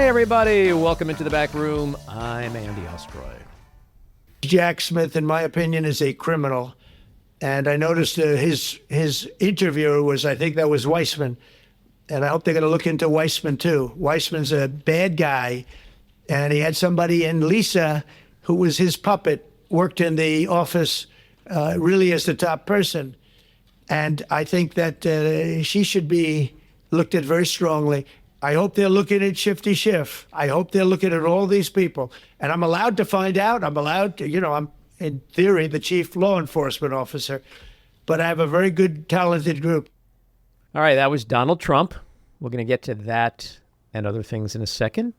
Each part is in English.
Hey, everybody. Welcome into the back room. I'm Andy Ostroy. Jack Smith, in my opinion, is a criminal. And I noticed his interviewer was, I think that was Weissman. And I hope they're going to look into Weissman, too. Weissman's a bad guy. And he had somebody in Lisa, who was his puppet, worked in the office really as the top person. And I think that she should be looked at very strongly. I hope they're looking at Shifty Schiff. I hope they're looking at all these people. And I'm allowed to find out. I'm allowed to, I'm, in theory, the chief law enforcement officer. But I have a very good, talented group. All right, that was Donald Trump. We're going to get to that and other things in a second.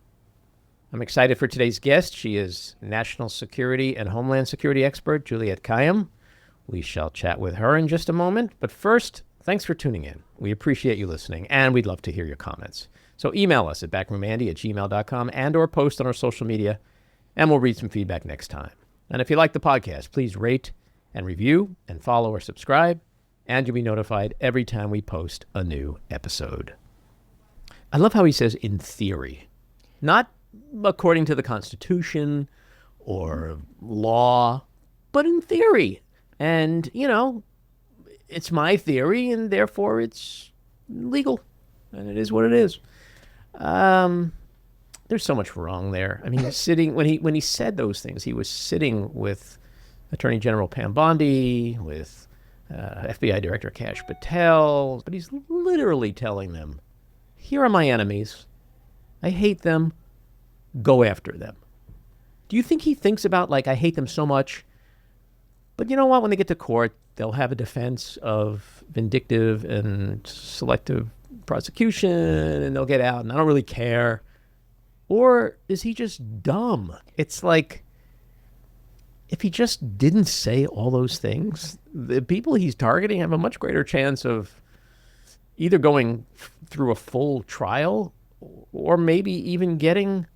I'm excited for today's guest. She is national security and homeland security expert, Juliette Kayyem. We shall chat with her in just a moment. But first, thanks for tuning in. We appreciate you listening, and we'd love to hear your comments. So email us at backroomandy@gmail.com and or post on our social media, and we'll read some feedback next time. And if you like the podcast, please rate and review and follow or subscribe, and you'll be notified every time we post a new episode. I love how he says in theory, not according to the Constitution or law, but in theory. And, it's my theory, and therefore it's legal, and it is what it is. There's so much wrong there. I mean, he's sitting when he said those things, he was sitting with Attorney General Pam Bondi, with FBI Director Kash Patel, but he's literally telling them, here are my enemies. I hate them. Go after them. Do you think he thinks about, I hate them so much, but you know what? When they get to court, they'll have a defense of vindictive and selective prosecution, and they'll get out, and I don't really care. Or is he just dumb? It's like, if he just didn't say all those things, the people he's targeting have a much greater chance of either going through a full trial or maybe even getting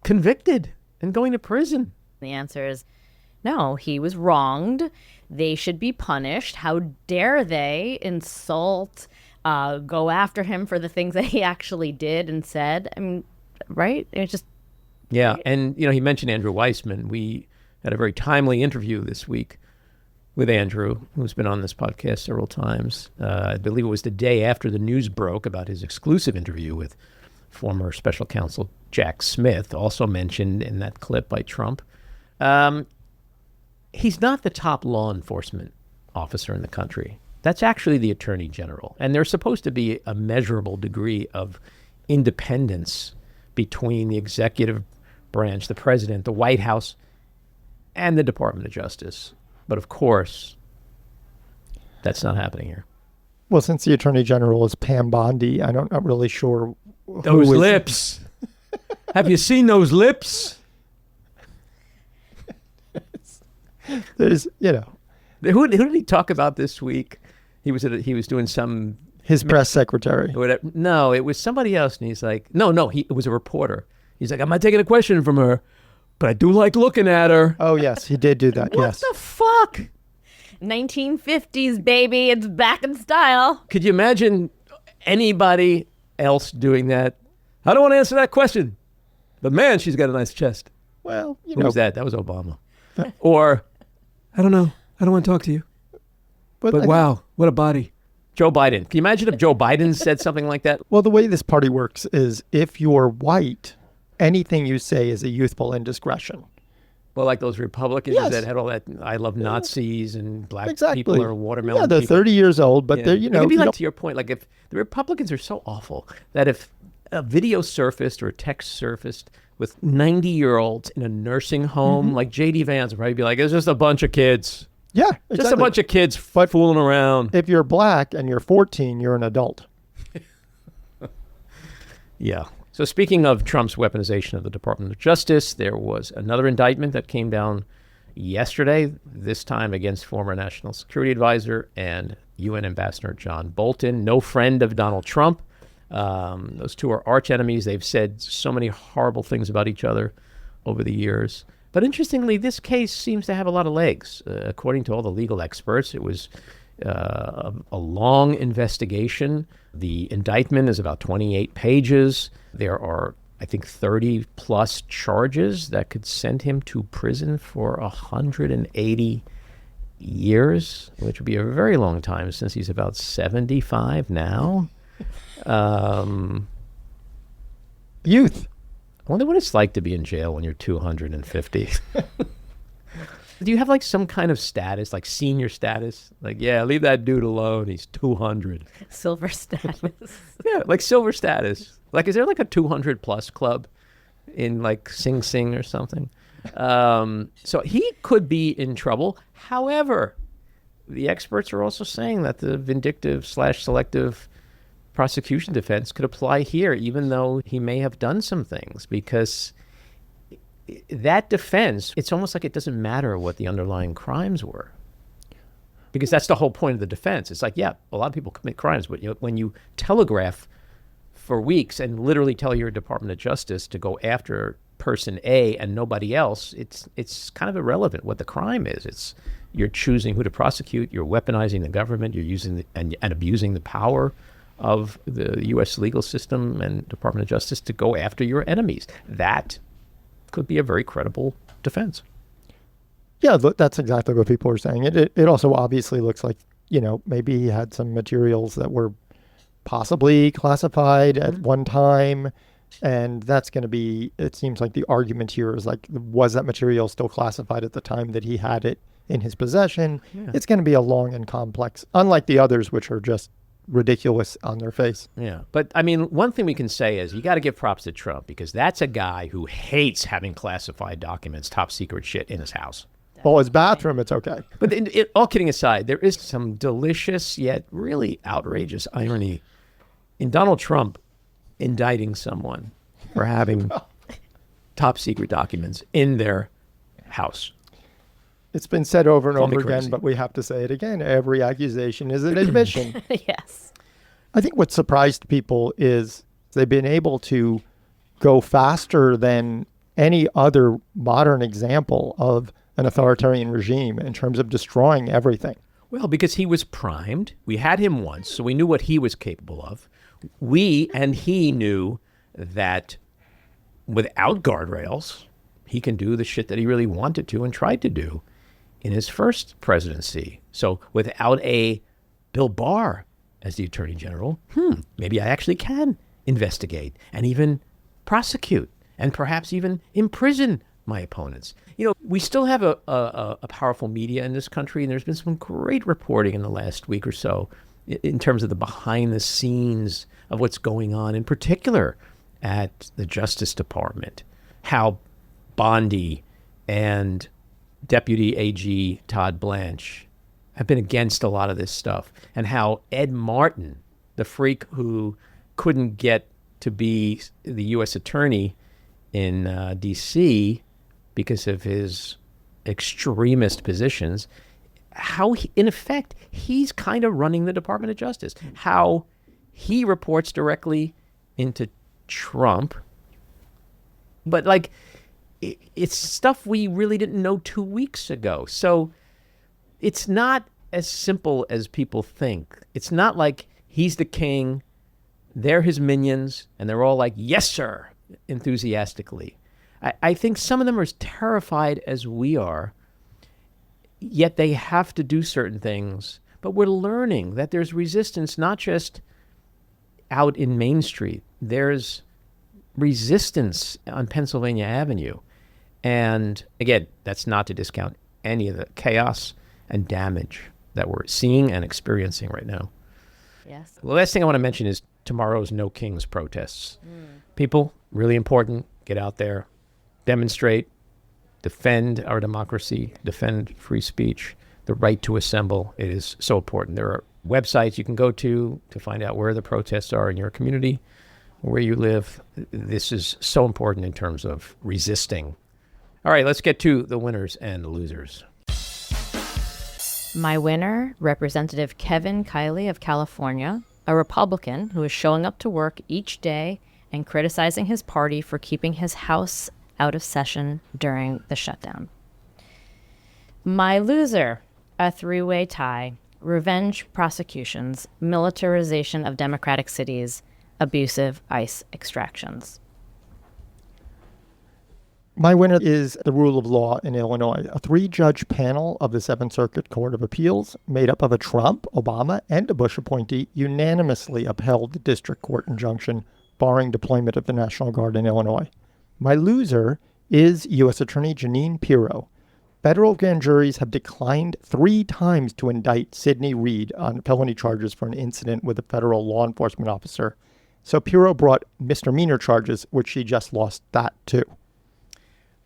convicted and going to prison. The answer is no, he was wronged. They should be punished. How dare they insult, go after him for the things that he actually did and said? I mean, right? It's just... Yeah, and, he mentioned Andrew Weissman. We had a very timely interview this week with Andrew, who's been on this podcast several times. I believe it was the day after the news broke about his exclusive interview with former special counsel Jack Smith, also mentioned in that clip by Trump. He's not the top law enforcement officer in the country. That's actually the Attorney General. And there's supposed to be a measurable degree of independence between the executive branch, the president, the White House, and the Department of Justice. But of course, that's not happening here. Well, since the Attorney General is Pam Bondi, I'm not really sure. Those lips. Have you seen those lips? There's, Who did he talk about this week? He was doing some... His press secretary. No, it was somebody else. And he's like, it was a reporter. He's like, I'm not taking a question from her, but I do like looking at her. Oh, yes, he did do that, yes. What the fuck? 1950s, baby. It's back in style. Could you imagine anybody else doing that? I don't want to answer that question. But man, she's got a nice chest. Well, Who was that? That was Obama. Or, I don't know. I don't want to talk to you. But wow, what a body. Joe Biden. Can you imagine if Joe Biden said something like that? Well, the way this party works is if you're white, anything you say is a youthful indiscretion. Well, like those Republicans that had all that I love Nazis and black people are watermelon Yeah, they're people. 30 years old, but they're, It could be to your point, like if the Republicans are so awful that if a video surfaced or a text surfaced with 90-year-olds in a nursing home, like J.D. Vance would probably be like, it's just a bunch of kids. Yeah, exactly. Just a bunch of kids fooling around. If you're black and you're 14, you're an adult. Yeah. So speaking of Trump's weaponization of the Department of Justice, there was another indictment that came down yesterday, this time against former National Security Advisor and UN Ambassador John Bolton, no friend of Donald Trump. Those two are arch enemies. They've said so many horrible things about each other over the years. But interestingly, this case seems to have a lot of legs. According to all the legal experts, it was a long investigation. The indictment is about 28 pages. There are, I think, 30 plus charges that could send him to prison for 180 years, which would be a very long time since he's about 75 now. Youth. I wonder what it's like to be in jail when you're 250. Do you have like some kind of status, like senior status? Like, yeah, leave that dude alone. He's 200. Silver status. Yeah, like silver status. Like, is there like a 200 plus club in like Sing Sing or something? So he could be in trouble. However, the experts are also saying that the vindictive/selective prosecution defense could apply here, even though he may have done some things, because that defense, it's almost like it doesn't matter what the underlying crimes were. Because that's the whole point of the defense. It's like, yeah, a lot of people commit crimes, but when you telegraph for weeks and literally tell your Department of Justice to go after person A and nobody else, it's kind of irrelevant what the crime is. You're choosing who to prosecute, you're weaponizing the government, you're using and abusing the power of the U.S. legal system and Department of Justice to go after your enemies. That could be a very credible defense. Yeah, that's exactly what people are saying. It also obviously looks like, maybe he had some materials that were possibly classified at one time. And that's going to be, it seems like the argument here is like, was that material still classified at the time that he had it in his possession? Yeah. It's going to be a long and complex, unlike the others, which are just ridiculous on their face. Yeah. But I mean, one thing we can say is you got to give props to Trump, because that's a guy who hates having classified documents, top secret shit in his house. Well, his bathroom, it's okay. But all kidding aside, there is some delicious yet really outrageous irony in Donald Trump indicting someone for having top secret documents in their house. It's been said over and over again, but we have to say it again. Every accusation is an admission. Yes. I think what surprised people is they've been able to go faster than any other modern example of an authoritarian regime in terms of destroying everything. Well, because he was primed. We had him once, so we knew what he was capable of. We and he knew that without guardrails, he can do the shit that he really wanted to and tried to do in his first presidency. So without a Bill Barr as the Attorney General, maybe I actually can investigate and even prosecute and perhaps even imprison my opponents. We still have a powerful media in this country, and there's been some great reporting in the last week or so in terms of the behind the scenes of what's going on, in particular at the Justice Department, how Bondi and Deputy AG Todd Blanche have been against a lot of this stuff, and how Ed Martin, the freak who couldn't get to be the U.S. attorney in D.C. because of his extremist positions, how, in effect, he's kind of running the Department of Justice, how he reports directly into Trump. But, it's stuff we really didn't know 2 weeks ago. So it's not as simple as people think. It's not like he's the king, they're his minions, and they're all like, yes, sir, enthusiastically. I think some of them are as terrified as we are, yet they have to do certain things. But we're learning that there's resistance not just out in Main Street. There's resistance on Pennsylvania Avenue. And again, that's not to discount any of the chaos and damage that we're seeing and experiencing right now. Yes. The last thing I want to mention is tomorrow's No Kings protests. People, really important, get out there, demonstrate, defend our democracy, defend free speech, the right to assemble. It is so important. There are websites you can go to find out where the protests are in your community, where you live. This is so important in terms of resisting. All right, let's get to the winners and losers. My winner, Representative Kevin Kiley of California, a Republican who is showing up to work each day and criticizing his party for keeping his House out of session during the shutdown. My loser, a three-way tie. revenge prosecutions, militarization of democratic cities, abusive ICE extractions. My winner is the rule of law in Illinois. A 3-judge panel of the Seventh Circuit Court of Appeals, made up of a Trump, Obama, and a Bush appointee, unanimously upheld the district court injunction barring deployment of the National Guard in Illinois. My loser is U.S. Attorney Jeanine Pirro. Federal grand juries have declined 3 times to indict Sidney Reed on felony charges for an incident with a federal law enforcement officer. So Pirro brought misdemeanor charges, which she just lost that too.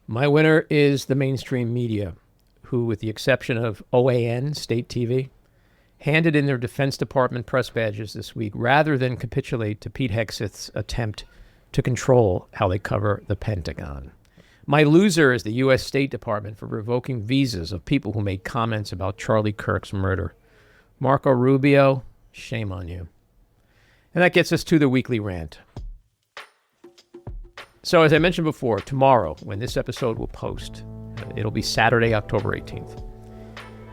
My winner is the mainstream media, who, with the exception of OAN, state TV, handed in their Defense Department press badges this week rather than capitulate to Pete Hegseth's attempt to control how they cover the Pentagon. My loser is the U.S. State Department for revoking visas of people who made comments about Charlie Kirk's murder. Marco Rubio, shame on you. And that gets us to the weekly rant. So as I mentioned before, tomorrow, when this episode will post, it'll be Saturday, October 18th.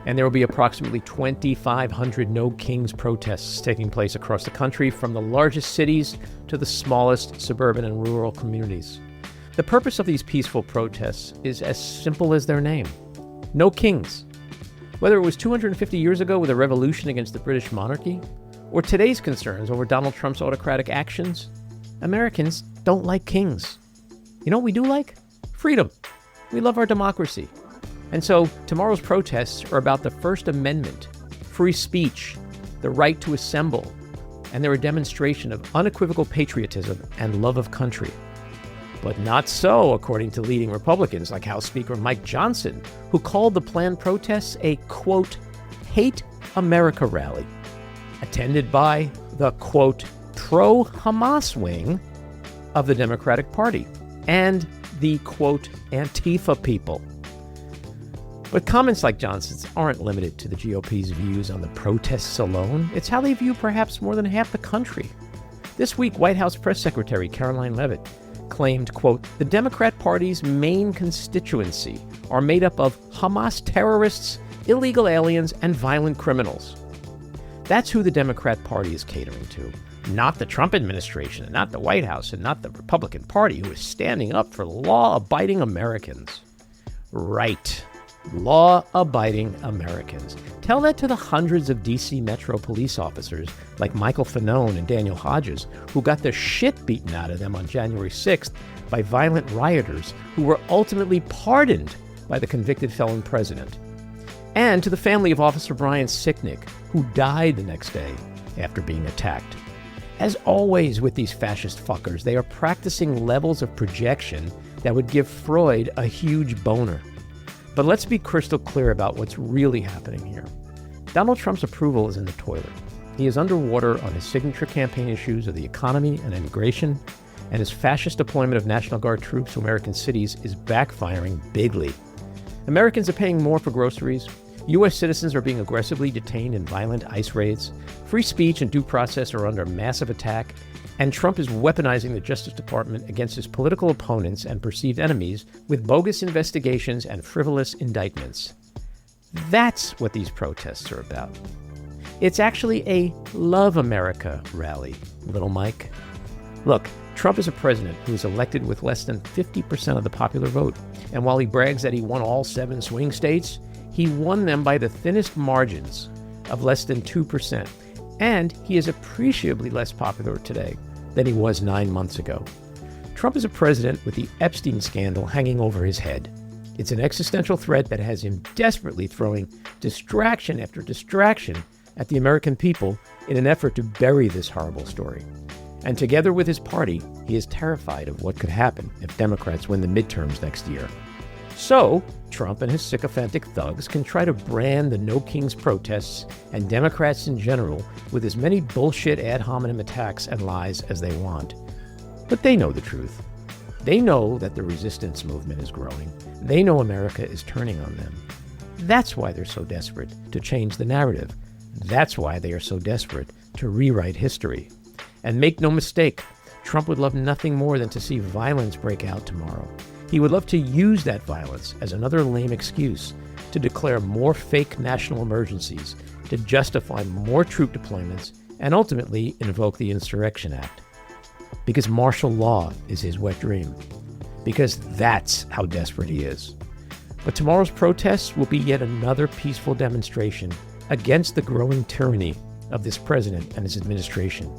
And there will be approximately 2,500 No Kings protests taking place across the country, from the largest cities to the smallest suburban and rural communities. The purpose of these peaceful protests is as simple as their name. No Kings. Whether it was 250 years ago with a revolution against the British monarchy, or today's concerns over Donald Trump's autocratic actions, Americans don't like kings. You know what we do like? Freedom. We love our democracy. And so tomorrow's protests are about the First Amendment, free speech, the right to assemble, and they're a demonstration of unequivocal patriotism and love of country. But not so, according to leading Republicans like House Speaker Mike Johnson, who called the planned protests a, quote, hate America rally, attended by the, quote, pro-Hamas wing of the Democratic Party and the, quote, Antifa people. But comments like Johnson's aren't limited to the GOP's views on the protests alone. It's how they view perhaps more than half the country. This week, White House Press Secretary Caroline Leavitt claimed, quote, the Democrat Party's main constituency are made up of Hamas terrorists, illegal aliens, and violent criminals. That's who the Democrat Party is catering to, not the Trump administration, and not the White House, and not the Republican Party, who is standing up for law-abiding Americans. Right. Law-abiding Americans. Tell that to the hundreds of D.C. Metro police officers like Michael Fanone and Daniel Hodges, who got the shit beaten out of them on January 6th by violent rioters who were ultimately pardoned by the convicted felon president. And to the family of Officer Brian Sicknick, who died the next day after being attacked. As always with these fascist fuckers, they are practicing levels of projection that would give Freud a huge boner. But let's be crystal clear about what's really happening here. Donald Trump's approval is in the toilet. He is underwater on his signature campaign issues of the economy and immigration, and his fascist deployment of National Guard troops to American cities is backfiring bigly. Americans are paying more for groceries. U.S. citizens are being aggressively detained in violent ICE raids. Free speech and due process are under massive attack. And Trump is weaponizing the Justice Department against his political opponents and perceived enemies with bogus investigations and frivolous indictments. That's what these protests are about. It's actually a Love America rally, little Mike. Look, Trump is a president who is elected with less than 50% of the popular vote. And while he brags that he won all 7 swing states, he won them by the thinnest margins of less than 2%. And he is appreciably less popular today than he was 9 months ago. Trump is a president with the Epstein scandal hanging over his head. It's an existential threat that has him desperately throwing distraction after distraction at the American people in an effort to bury this horrible story. And together with his party, he is terrified of what could happen if Democrats win the midterms next year. So, Trump and his sycophantic thugs can try to brand the No Kings protests and Democrats in general with as many bullshit ad hominem attacks and lies as they want. But they know the truth. They know that the resistance movement is growing. They know America is turning on them. That's why they're so desperate to change the narrative. That's why they are so desperate to rewrite history. And make no mistake, Trump would love nothing more than to see violence break out tomorrow. He would love to use that violence as another lame excuse to declare more fake national emergencies to justify more troop deployments and ultimately invoke the Insurrection Act. Because martial law is his wet dream. Because that's how desperate he is. But tomorrow's protests will be yet another peaceful demonstration against the growing tyranny of this president and his administration.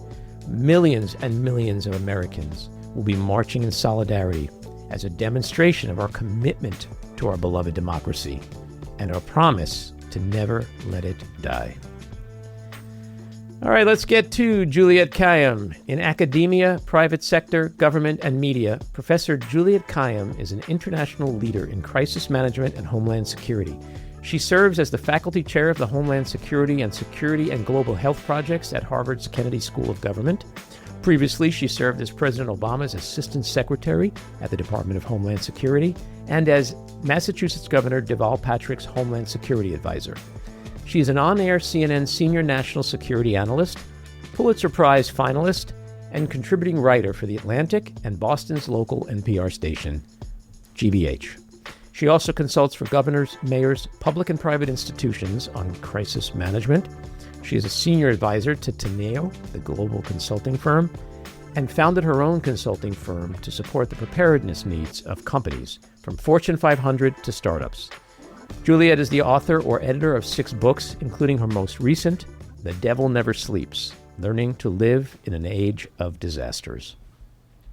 Millions and millions of Americans will be marching in solidarity as a demonstration of our commitment to our beloved democracy and our promise to never let it die. All right, let's get to Juliette Kayyem. In academia, private sector, government, and media, Professor Juliette Kayyem is an international leader in crisis management and homeland security. She serves as the faculty chair of the Homeland Security and Global Health Projects at Harvard's Kennedy School of Government. Previously, she served as President Obama's Assistant Secretary at the Department of Homeland Security and as Massachusetts Governor Deval Patrick's Homeland Security Advisor. She is an on-air CNN Senior National Security Analyst, Pulitzer Prize finalist, and contributing writer for The Atlantic and Boston's local NPR station, GBH. She also consults for governors, mayors, public and private institutions on crisis management. She is a senior advisor to Teneo, the global consulting firm, and founded her own consulting firm to support the preparedness needs of companies, from Fortune 500 to startups. Juliette is the author or editor of 6 books, including her most recent, The Devil Never Sleeps, Learning to Live in an Age of Disasters.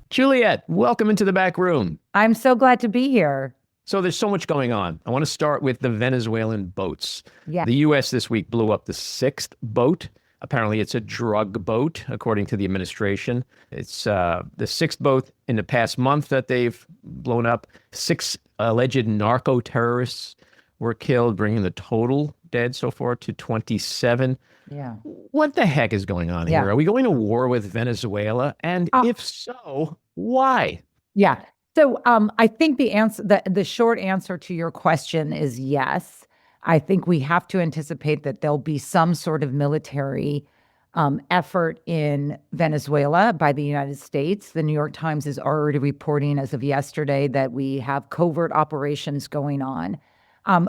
Juliette, welcome into the back room. I'm so glad to be here. So there's so much going on. I want to start with the Venezuelan boats. Yeah. The U.S. this week blew up the 6th boat. Apparently it's a drug boat, according to the administration. It's the 6th boat in the past month that they've blown up. 6 alleged narco-terrorists were killed, bringing the total dead so far to 27. Yeah. What the heck is going on here? Are we going to war with Venezuela? And if so, why? Yeah. So I think the short answer to your question is yes. I think we have to anticipate that there'll be some sort of military effort in Venezuela by the United States. The New York Times is already reporting as of yesterday that we have covert operations going on.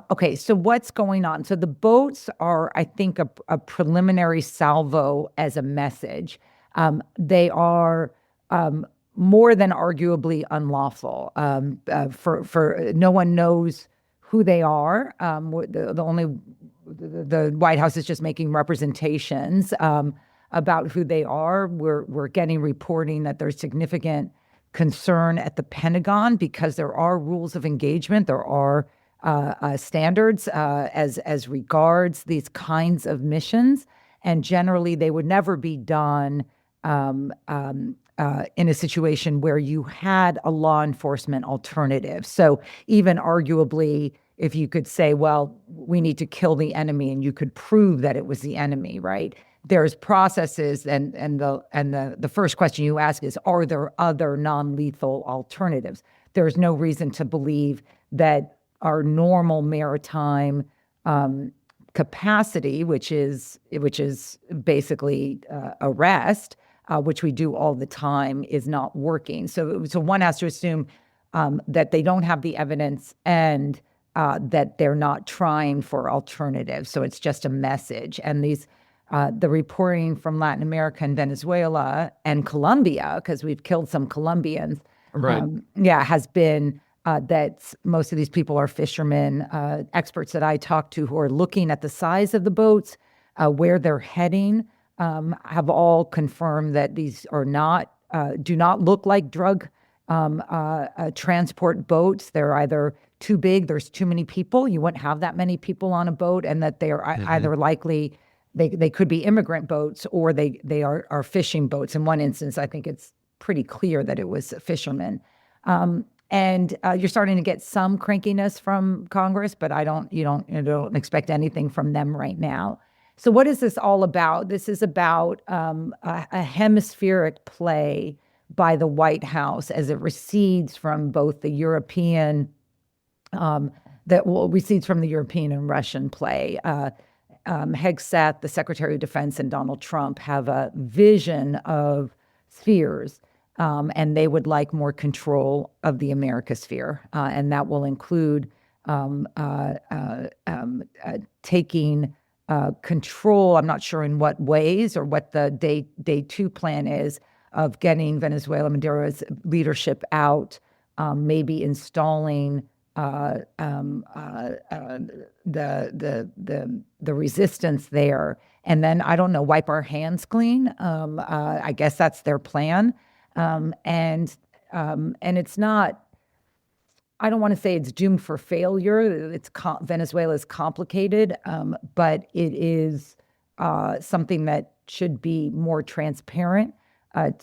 Okay, so what's going on? So the boats are, I think, a preliminary salvo as a message. They are more than arguably unlawful. For no one knows who they are. The White House is just making representations about who they are. We're getting reporting that there's significant concern at the Pentagon because there are rules of engagement. There are standards as regards these kinds of missions, and generally they would never be done in a situation where you had a law enforcement alternative. So even arguably, if you could say, well, we need to kill the enemy, and you could prove that it was the enemy, right? There's processes, and the first question you ask is, are there other non-lethal alternatives? There's no reason to believe that our normal maritime capacity, which is basically arrest, which we do all the time, is not working. So one has to assume that they don't have the evidence and that they're not trying for alternatives. So it's just a message. And the reporting from Latin America and Venezuela and Colombia, because we've killed some Colombians, right? Has been that most of these people are fishermen. Experts that I talk to who are looking at the size of the boats, where they're heading, have all confirmed that these are do not look like drug transport boats. They're either too big, there's too many people, you wouldn't have that many people on a boat, and that they are either likely, they could be immigrant boats, or they are fishing boats. In one instance, I think it's pretty clear that it was fishermen. And you're starting to get some crankiness from Congress, but you don't expect anything from them right now. So what is this all about? This is about a hemispheric play by the White House as it recedes from both the European, recedes from the European and Russian play. Hegseth, the Secretary of Defense, and Donald Trump have a vision of spheres, and they would like more control of the Americosphere, and that will include taking control. I'm not sure in what ways or what the day two plan is of getting Venezuela Maduro's leadership out, maybe installing the resistance there, and then I don't know, wipe our hands clean. I guess that's their plan, and it's not. I don't want to say it's doomed for failure. Venezuela is complicated, but it is something that should be more transparent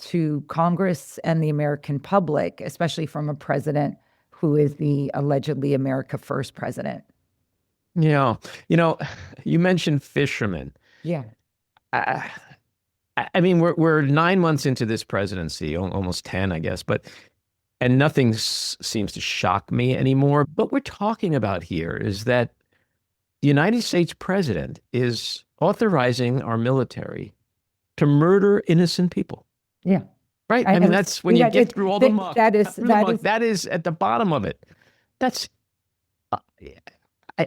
to Congress and the American public, especially from a president who is the allegedly America First president. Yeah. You mentioned fishermen. Yeah. I mean, we're 9 months into this presidency, almost 10, I guess, and nothing seems to shock me anymore. But what we're talking about here is that the United States president is authorizing our military to murder innocent people. Yeah. Right. I mean, that's when you get through all the muck. That is at the bottom of it. That's, I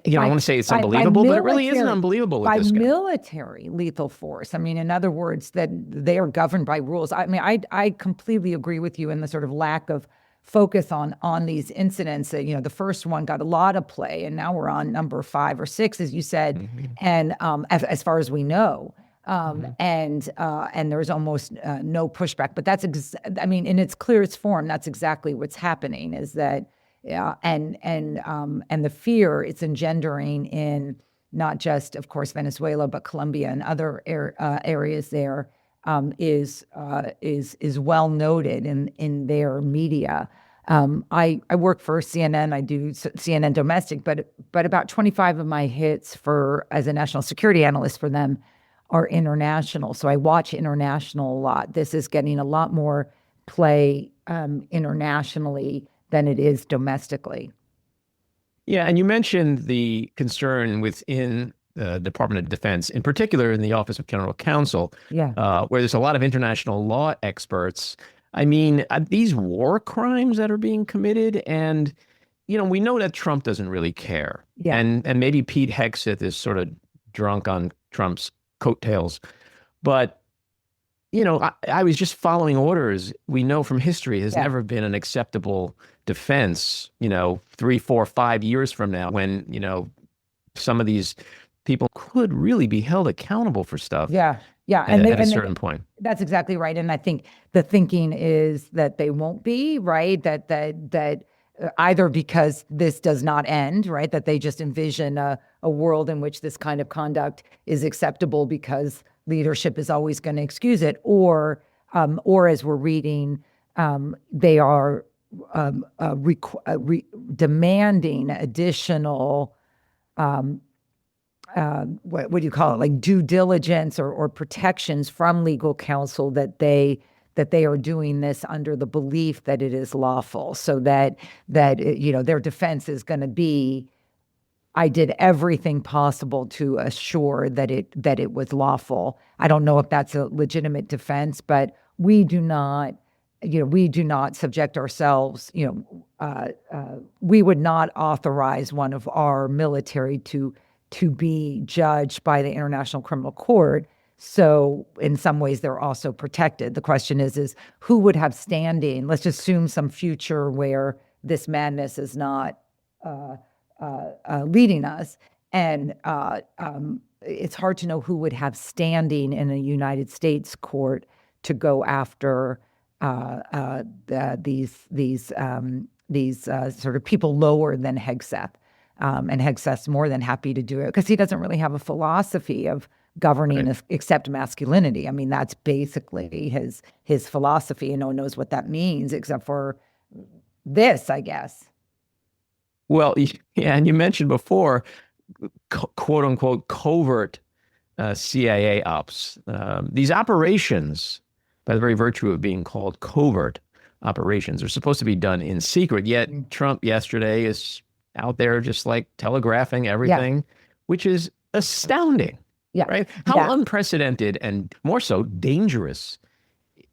want to say it's unbelievable, but it really isn't unbelievable with this guy. By military lethal force. I mean, in other words, that they are governed by rules. I mean, I completely agree with you in the sort of lack of focus on these incidents. The first one got a lot of play, and now we're on number 5 or 6, as you said, mm-hmm. and as far as we know. Mm-hmm. And there's almost no pushback, but that's in its clearest form, that's exactly what's happening. Is that and the fear it's engendering in not just, of course, Venezuela, but Colombia and other areas there is well noted in their media. I work for CNN. I do CNN domestic, but about 25 of my hits as a national security analyst for them are international. So I watch international a lot. This is getting a lot more play internationally than it is domestically. Yeah, and you mentioned the concern within the Department of Defense, in particular in the Office of General Counsel, where there's a lot of international law experts. I mean, these war crimes that are being committed, and we know that Trump doesn't really care, and maybe Pete Hegseth is sort of drunk on Trump's coattails, but I was just following orders. We know from history has never been an acceptable defense, 3, 4, 5 years from now, when, some of these people could really be held accountable for stuff. Yeah. At a certain point. That's exactly right. And I think the thinking is that they won't be, right? That either because this does not end, right? That they just envision a world in which this kind of conduct is acceptable because leadership is always going to excuse it, or as we're reading, they are demanding additional, what do you call it? Like due diligence or protections from legal counsel that they are doing this under the belief that it is lawful, so that their defense is going to be, I did everything possible to assure that it was lawful. I don't know if that's a legitimate defense, but we do not subject ourselves. We would not authorize one of our military to be judged by the International Criminal Court. So in some ways, they're also protected. The question is who would have standing? Let's assume some future where this madness is not leading us. And it's hard to know who would have standing in a United States court to go after these sort of people lower than Hegseth. And Hegseth's more than happy to do it because he doesn't really have a philosophy of governing except masculinity. I mean, that's basically his philosophy, and no one knows what that means except for this, I guess. Well, yeah, and you mentioned before, quote unquote, covert CIA ops. These operations, by the very virtue of being called covert operations, are supposed to be done in secret. Yet Trump yesterday is out there just like telegraphing everything, which is astounding. Yeah. Right? How unprecedented and more so dangerous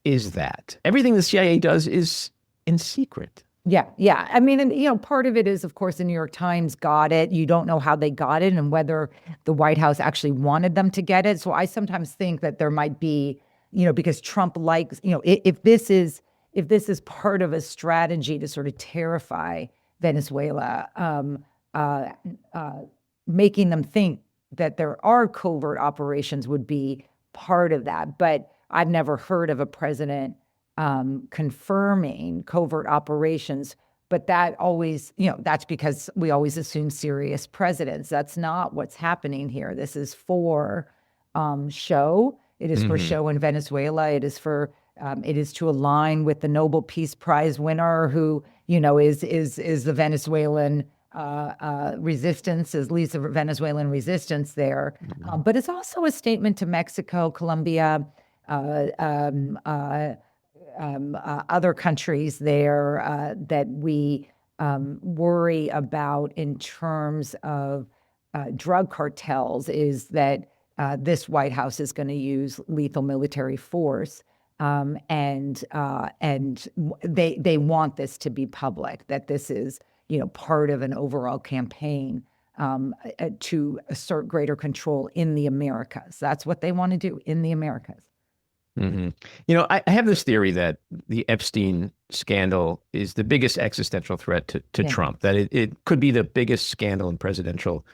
is that? Everything the CIA does is in secret. Yeah, yeah. I mean, and part of it is, of course, the New York Times got it. You don't know how they got it and whether the White House actually wanted them to get it. So I sometimes think that there might be, because Trump likes, if this is part of a strategy to sort of terrify Venezuela, uh, uh, making them think that there are covert operations would be part of that. But I've never heard of a president confirming covert operations. But that always, that's because we always assume serious presidents. That's not what's happening here. This is for show. It is for show in Venezuela. It is to align with the Nobel Peace Prize winner, who is the Venezuelan resistance, leads the Venezuelan resistance there. But it's also a statement to Mexico, Colombia, other countries there that we worry about in terms of drug cartels, is that this White House is going to use lethal military force. And they want this to be public, that this is part of an overall campaign to assert greater control in the Americas. That's what they want to do in the Americas. I have this theory that the Epstein scandal is the biggest existential threat to Trump, that it could be the biggest scandal in presidential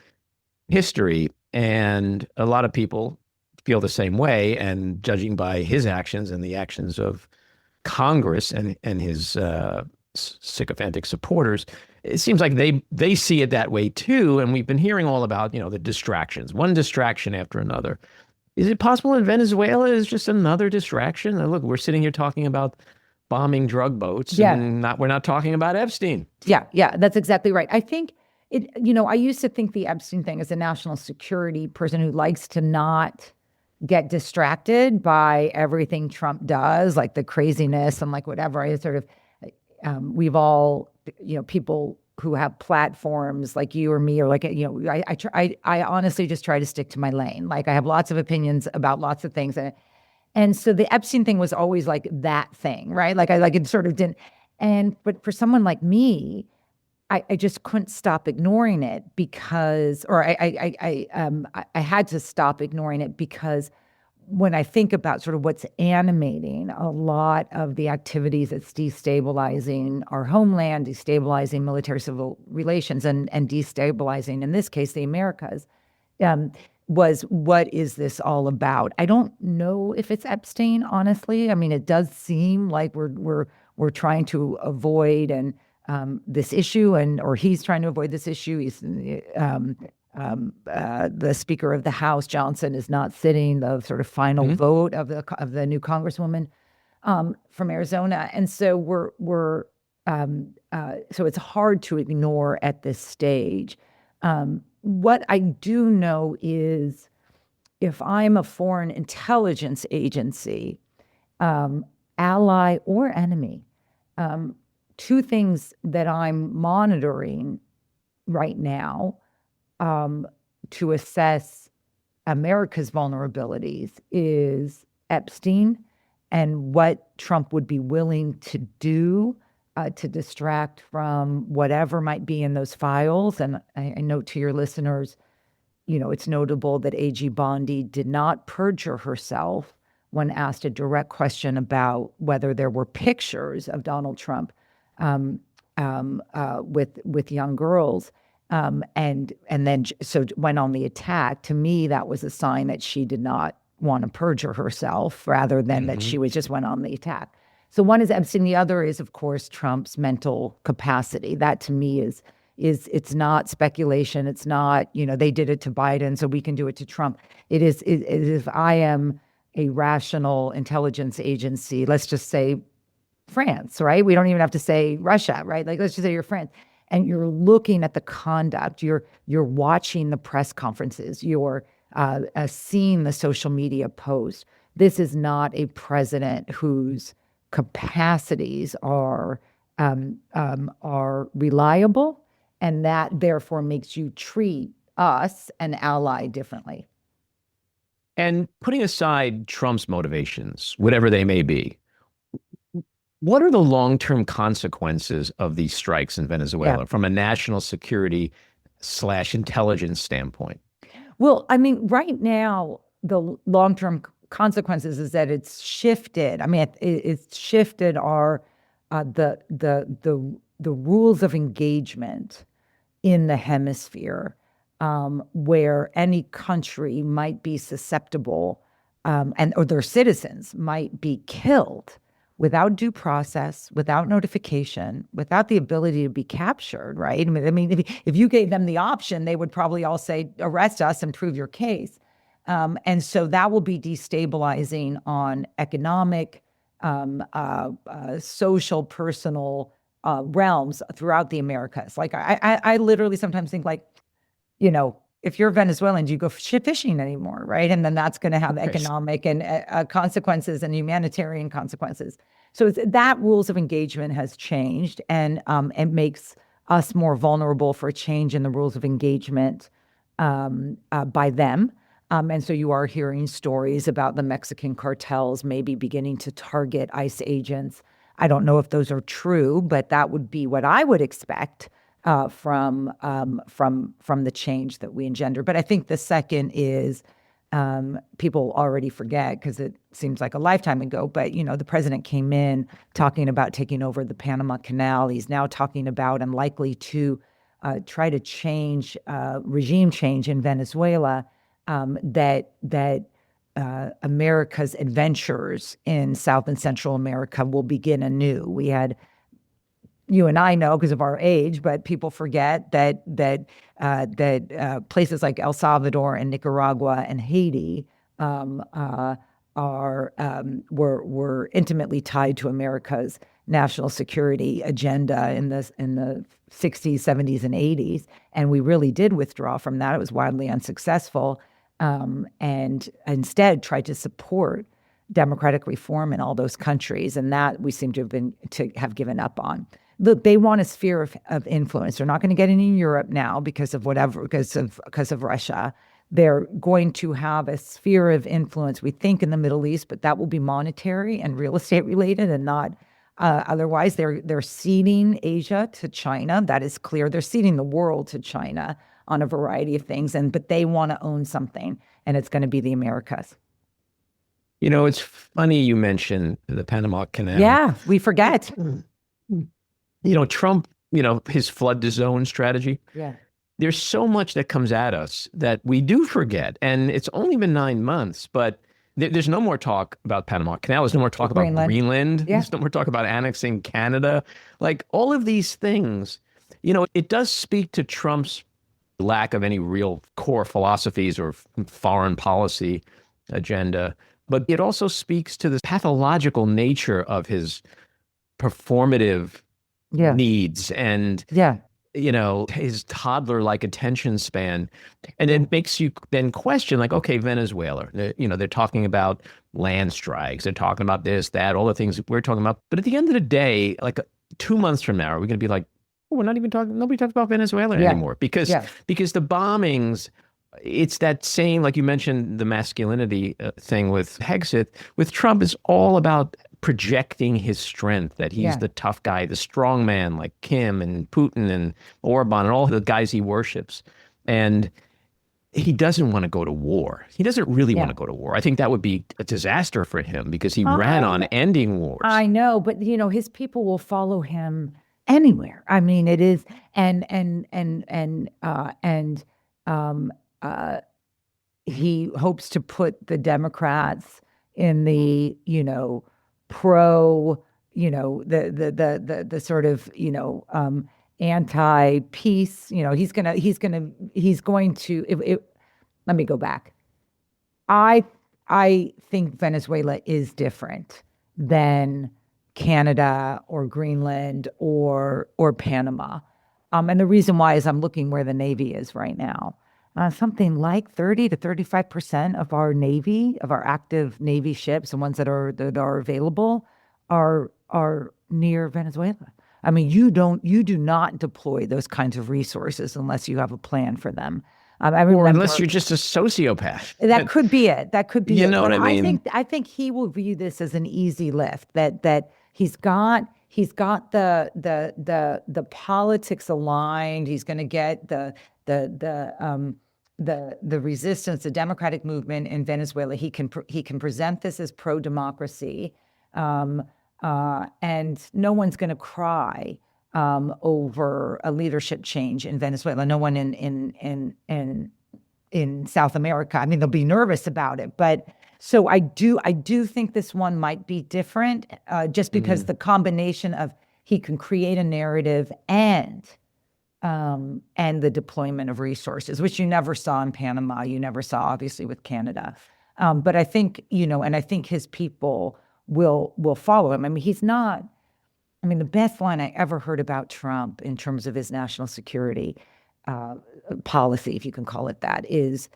history. And a lot of people feel the same way. And judging by his actions and the actions of Congress and his sycophantic supporters, it seems like they see it that way too. And we've been hearing all about, the distractions, one distraction after another. Is it possible in Venezuela is just another distraction? Look, we're sitting here talking about bombing drug boats, and we're not talking about Epstein. Yeah, that's exactly right. I think I used to think the Epstein thing as a national security person who likes to not get distracted by everything Trump does, like the craziness and like whatever. I sort of, we've all, people who have platforms like you or me, or like, I honestly just try to stick to my lane. Like I have lots of opinions about lots of things. And so the Epstein thing was always like that thing, right? Like it sort of didn't. But for someone like me, I just couldn't stop ignoring it because, or I had to stop ignoring it because when I think about sort of what's animating a lot of the activities that's destabilizing our homeland, destabilizing military-civil relations, and destabilizing, in this case, the Americas, was what is this all about? I don't know if it's Epstein, honestly. I mean, it does seem like we're trying to avoid this issue, or he's trying to avoid this issue. He's the Speaker of the House, Johnson, is not sitting the sort of final vote of the new Congresswoman from Arizona, and so so it's hard to ignore at this stage. What I do know is, if I'm a foreign intelligence agency, ally or enemy, two things that I'm monitoring right now to assess America's vulnerabilities is Epstein and what Trump would be willing to do to distract from whatever might be in those files. And I note to your listeners, it's notable that A.G. Bondi did not perjure herself when asked a direct question about whether there were pictures of Donald Trump with young girls. And then so went on the attack. To me, that was a sign that she did not want to perjure herself, rather than that she just went on the attack. So one is Epstein. The other is, of course, Trump's mental capacity. That to me is it's not speculation. It's not, they did it to Biden, so we can do it to Trump. It is if I am a rational intelligence agency, let's just say France, right? We don't even have to say Russia, right? Like, let's just say you're France. And you're looking at the conduct, you're watching the press conferences, you're seeing the social media posts. This is not a president whose capacities are reliable, and that therefore makes you treat us, an ally, differently. And putting aside Trump's motivations, whatever they may be, What are the long-term consequences of these strikes in Venezuela from a national security / intelligence standpoint? Well, I mean, right now, the long-term consequences is that it's shifted. I mean, it's shifted our the rules of engagement in the hemisphere, where any country might be susceptible, or their citizens might be killed without due process, without notification, without the ability to be captured, right? I mean, if you gave them the option, they would probably all say, arrest us and prove your case. And so that will be destabilizing on economic, social, personal realms throughout the Americas. Like I literally sometimes think like, if you're Venezuelan, do you go fishing anymore, right? And then that's going to have economic and consequences and humanitarian consequences. So that rules of engagement has changed, and it makes us more vulnerable for a change in the rules of engagement by them. And so you are hearing stories about the Mexican cartels maybe beginning to target ICE agents. I don't know if those are true, but that would be what I would expect from the change that we engender. But I think the second is people already forget because it seems like a lifetime ago. But the president came in talking about taking over the Panama Canal. He's now talking about and likely to try to change regime change in Venezuela. That America's adventures in South and Central America will begin anew. We had, you and I know because of our age, but people forget that places like El Salvador and Nicaragua and Haiti were intimately tied to America's national security agenda in the 60s, 70s, and 80s, and we really did withdraw from that. It was wildly unsuccessful, and instead tried to support democratic reform in all those countries, and that we seem to have given up on. Look, they want a sphere of influence. They're not going to get any in Europe now because of Russia. They're going to have a sphere of influence, we think, in the Middle East, but that will be monetary and real estate related and not otherwise. They're ceding Asia to China. That is clear. They're ceding the world to China on a variety of things, but they want to own something, and it's going to be the Americas. It's funny you mentioned the Panama Canal. Yeah, we forget. Trump, his flood the zone strategy. Yeah. There's so much that comes at us that we do forget. And it's only been 9 months, but there's no more talk about Panama Canal. There's no more talk about Greenland. Yeah. There's no more talk about annexing Canada. Like all of these things, it does speak to Trump's lack of any real core philosophies or foreign policy agenda. But it also speaks to the pathological nature of his performative needs and his toddler-like attention span. And it makes you then question, like, okay, Venezuela, they're talking about land strikes, they're talking about this, that, all the things we're talking about. But at the end of the day, like 2 months from now, are we going to be like, oh, we're not even talking, nobody talks about Venezuela anymore because the bombings, it's that same, like you mentioned, the masculinity thing with Hegseth. With Trump, is all about projecting his strength, that he's the tough guy, the strong man like Kim and Putin and Orban and all the guys he worships. And he doesn't want to go to war. He doesn't really want to go to war. I think that would be a disaster for him because he ran on ending wars. I know, but his people will follow him anywhere. I mean, it is, he hopes to put the Democrats in the, pro, the sort of, anti-peace. He's going to. Let me go back. I think Venezuela is different than Canada or Greenland or Panama, and the reason why is I'm looking where the Navy is right now. Something like 30 to 35% of our Navy, of our active Navy ships, the ones that are available, are near Venezuela. I mean, you do not deploy those kinds of resources unless you have a plan for them. Or unless you're just a sociopath. That could be it. That could be it. You know what I mean? I think he will view this as an easy lift. That he's got the politics aligned. He's going to get the resistance, the democratic movement in Venezuela. He can present this as pro-democracy, and no one's going to cry over a leadership change in Venezuela. No one in South America. I mean, they'll be nervous about it, but so I do think this one might be different, just because the combination of he can create a narrative and the deployment of resources, which you never saw in Panama, you never saw obviously with Canada. But I think, and I think his people will follow him. I mean, the best line I ever heard about Trump in terms of his national security policy, if you can call it that, is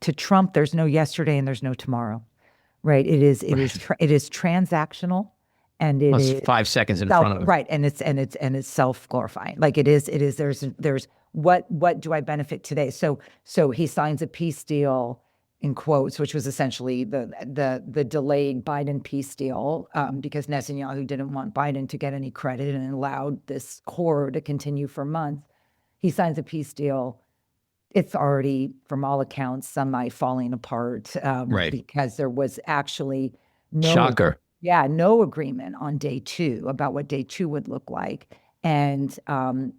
to Trump, there's no yesterday and there's no tomorrow, right? It is transactional, and it is 5 seconds in front of him. Right, and it's self-glorifying. Like it is. There's what do I benefit today? So he signs a peace deal in quotes, which was essentially the delayed Biden peace deal, because Netanyahu didn't want Biden to get any credit and allowed this horror to continue for months. He signs a peace deal. It's already, from all accounts, semi falling apart, Right. because there was actually Shocker. no agreement on day 2 about what day 2 would look like, and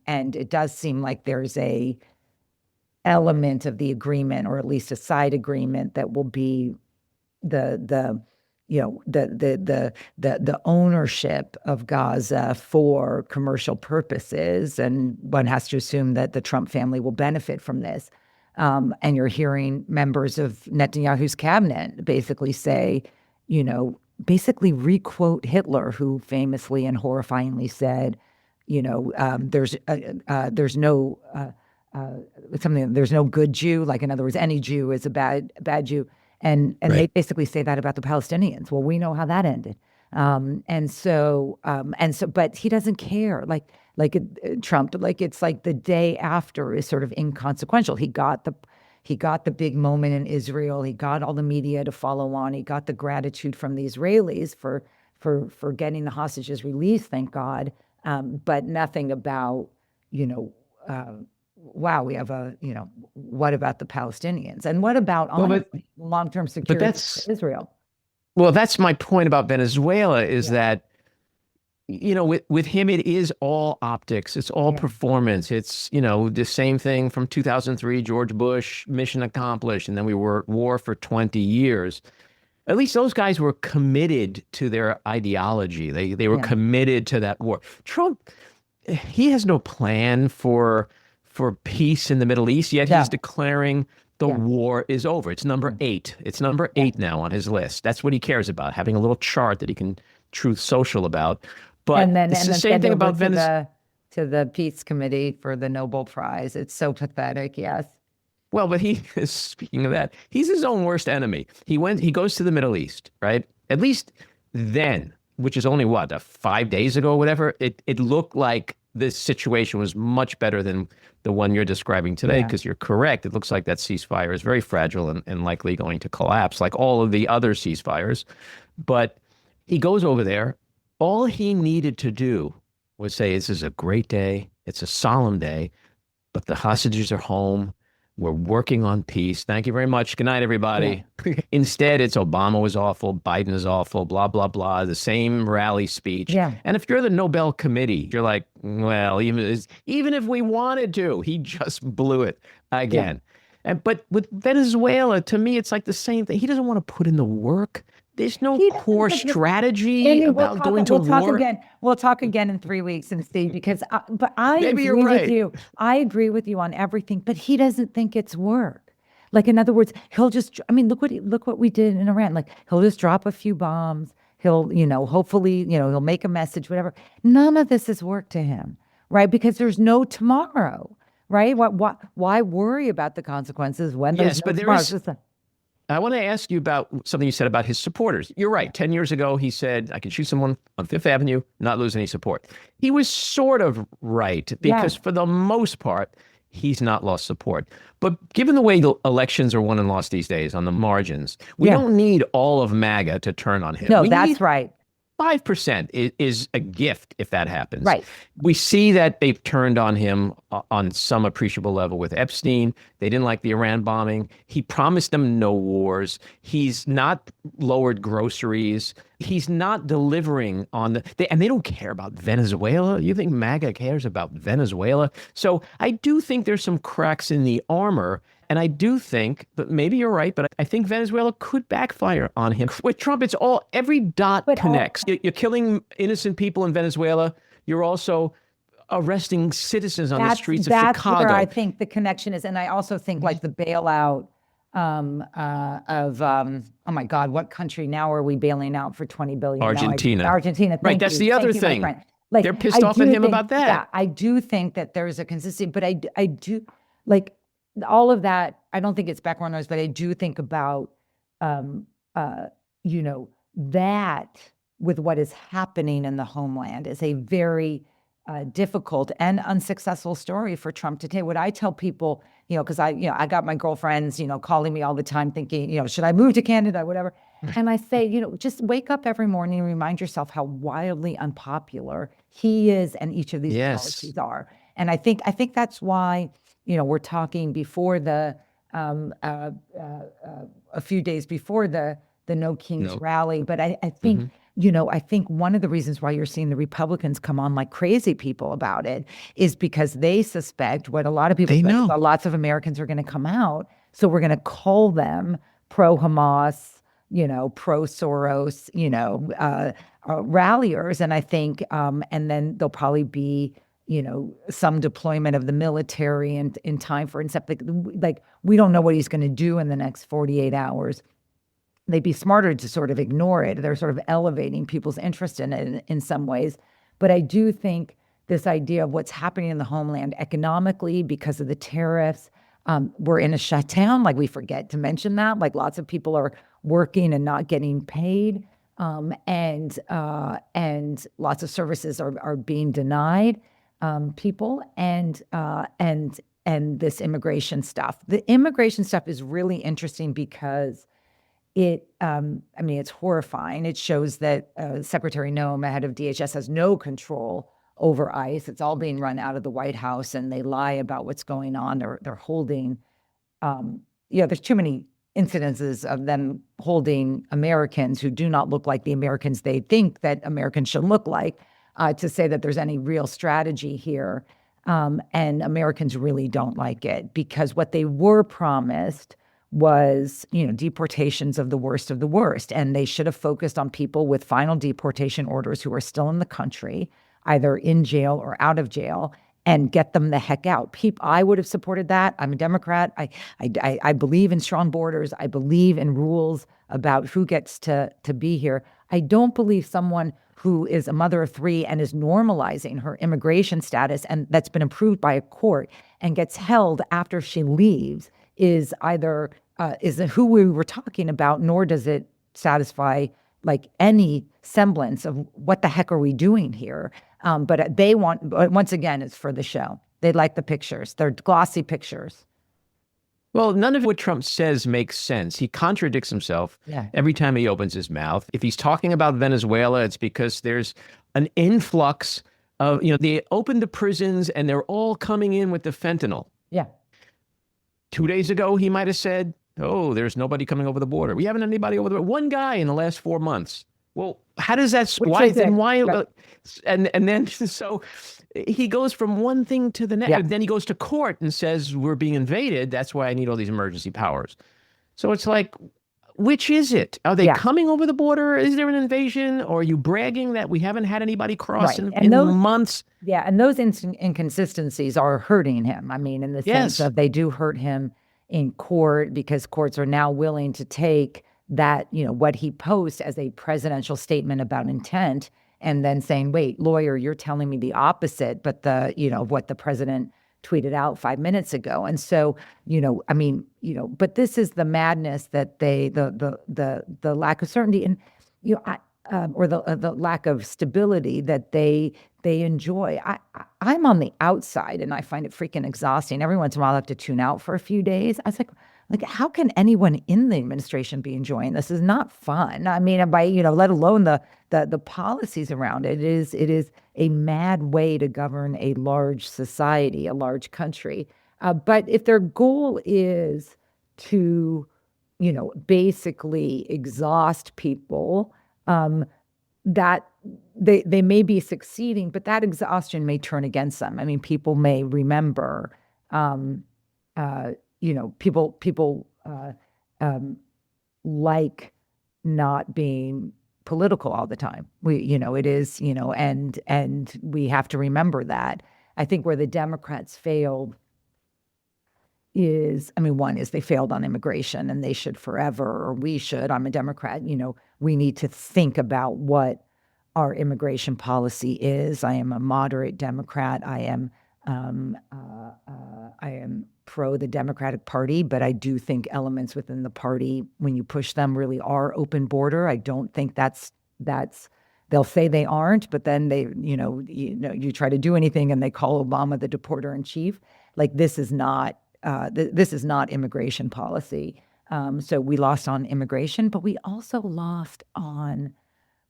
it does seem like there's a element of the agreement, or at least a side agreement, that will be the ownership of Gaza for commercial purposes, and one has to assume that the Trump family will benefit from this. And you're hearing members of Netanyahu's cabinet basically say, basically requote Hitler, who famously and horrifyingly said, there's no good Jew. Like, in other words, any Jew is a bad Jew. And Right. they basically say that about the Palestinians. Well, we know how that ended. But he doesn't care. Trump, it's like the day after is sort of inconsequential. He got the big moment in Israel. He got all the media to follow on. He got the gratitude from the Israelis for getting the hostages released, thank God. But nothing about, wow, we have what about the Palestinians? And what about long-term security for Israel? Well, that's my point about Venezuela, is that, with him, it is all optics. It's all performance. It's, the same thing from 2003, George Bush, mission accomplished. And then we were at war for 20 years. At least those guys were committed to their ideology. They were committed to that war. Trump, he has no plan for peace in the Middle East, yet he's declaring the war is over. It's number 8. It's number 8 now on his list. That's what he cares about, having a little chart that he can Truth Social about. But it's the same thing about Venezuela. To the Peace Committee for the Nobel Prize. It's so pathetic, yes. Well, but speaking of that, he's his own worst enemy. He goes to the Middle East, right? At least then, which is only 5 days ago or whatever, it looked like this situation was much better than the one you're describing today, because you're correct. It looks like that ceasefire is very fragile and likely going to collapse, like all of the other ceasefires. But he goes over there. All he needed to do was say, this is a great day. It's a solemn day, but the hostages are home. We're working on peace. Thank you very much. Good night, everybody. Yeah. Instead, it's Obama was awful, Biden is awful, blah, blah, blah, the same rally speech. Yeah. And if you're the Nobel Committee, you're like, well, even if we wanted to, he just blew it again. Yeah. But with Venezuela, to me, it's like the same thing. He doesn't want to put in the work. There's no core strategy about going to war. We'll talk again in 3 weeks and see, because I Maybe agree you're right. with you. I agree with you on everything, but he doesn't think it's work. Like, in other words, he'll just, look what we did in Iran. Like, he'll just drop a few bombs. He'll, hopefully, he'll make a message, whatever. None of this is work to him, right? Because there's no tomorrow, right? Why worry about the consequences when there's no tomorrow? I want to ask you about something you said about his supporters. You're right. 10 years ago, he said, I can shoot someone on Fifth Avenue, not lose any support. He was sort of right, because for the most part, he's not lost support. But given the way the elections are won and lost these days on the margins, we don't need all of MAGA to turn on him. No, that's right. 5% is a gift if that happens. Right. We see that they've turned on him on some appreciable level with Epstein. They didn't like the Iran bombing. He promised them no wars. He's not lowered groceries. He's not delivering on and they don't care about Venezuela. You think MAGA cares about Venezuela? So I do think there's some cracks in the armor. And I do think, but maybe you're right, but I think Venezuela could backfire on him. With Trump, it's every dot connects. You're killing innocent people in Venezuela. You're also arresting citizens on the streets of Chicago. That's where I think the connection is. And I also think like the bailout of, oh my God, what country now are we bailing out for $20 billion? Argentina. Argentina. Right, that's the other thing. Like, they're pissed off at him about that. Yeah, I do think that there's a consistency, but I do, like, all of that, I don't think it's background noise, but I do think about, you know, that with what is happening in the homeland is a very difficult and unsuccessful story for Trump to take. What I tell people, you know, because I got my girlfriends, you know, calling me all the time thinking, you know, should I move to Canada, whatever. And I say, you know, just wake up every morning and remind yourself how wildly unpopular he is and each of these policies are. And I think that's why, you know, we're talking before the a few days before the No Kings rally. But I think, you know, I think one of the reasons why you're seeing the Republicans come on like crazy people about it is because they suspect what a lot of people know. Lots of Americans are going to come out. So we're going to call them pro-Hamas, you know, pro-Soros, you know, ralliers. And I think, and then there'll probably be, you know, some deployment of the military and in time for like we don't know what he's going to do in the next 48 hours. They'd be smarter to sort of ignore it. They're sort of elevating people's interest in it in some ways. But I do think this idea of what's happening in the homeland economically because of the tariffs, we're in a shutdown. Like we forget to mention that. Like lots of people are working and not getting paid, and lots of services are being denied. People and this immigration stuff. The immigration stuff is really interesting because it, I mean, it's horrifying. It shows that Secretary Noem, head of DHS, has no control over ICE. It's all being run out of the White House, and they lie about what's going on. They're holding, there's too many incidences of them holding Americans who do not look like the Americans they think that Americans should look like. To say that there's any real strategy here. And Americans really don't like it because what they were promised was, you know, deportations of the worst of the worst. And they should have focused on people with final deportation orders who are still in the country, either in jail or out of jail, and get them the heck out. I would have supported that. I'm a Democrat. I believe in strong borders. I believe in rules about who gets to be here. I don't believe someone who is a mother of three and is normalizing her immigration status, and that's been approved by a court, and gets held after she leaves is either is who we were talking about, nor does it satisfy like any semblance of what the heck are we doing here. But they want, once again, it's for the show. They like the pictures. They're glossy pictures. Well, none of what Trump says makes sense. He contradicts himself every time he opens his mouth. If he's talking about Venezuela, it's because there's an influx of, you know, they opened the prisons and they're all coming in with the fentanyl. Yeah. 2 days ago, he might have said, oh, there's nobody coming over the border. We haven't had anybody over the border. One guy in the last 4 months. Well, how does that, and then, so he goes from one thing to the next. Yeah. Then he goes to court and says, we're being invaded. That's why I need all these emergency powers. So it's like, which is it? Are they coming over the border? Is there an invasion? Or are you bragging that we haven't had anybody cross in months? Yeah, and those inconsistencies are hurting him. I mean, in the sense of they do hurt him in court because courts are now willing to take that, you know, what he posts as a presidential statement about intent and then saying, wait, lawyer, you're telling me the opposite, but what the president tweeted out 5 minutes ago. And so, you know, I mean, you know, but this is the madness that the lack of certainty and, you know, or the lack of stability that they enjoy. I'm on the outside and I find it freaking exhausting. Every once in a while I have to tune out for a few days. I was like, Like, how can anyone in the administration be enjoying this? Is not fun. I mean, by let alone the policies around it. It is a mad way to govern a large society, a large country. But if their goal is to, basically exhaust people, that they may be succeeding, but that exhaustion may turn against them. I mean, people may remember, people like not being political all the time. It is, and we have to remember that. I think where the Democrats failed is, one is they failed on immigration, and they should forever, or we should. I'm a Democrat. We need to think about what our immigration policy is. I am a moderate Democrat. I am pro the Democratic Party, but I do think elements within the party, when you push them, really are open border. I don't think that's they'll say they aren't, but then they, you try to do anything and they call Obama the deporter in chief. Like, this is not immigration policy. So we lost on immigration, but we also lost on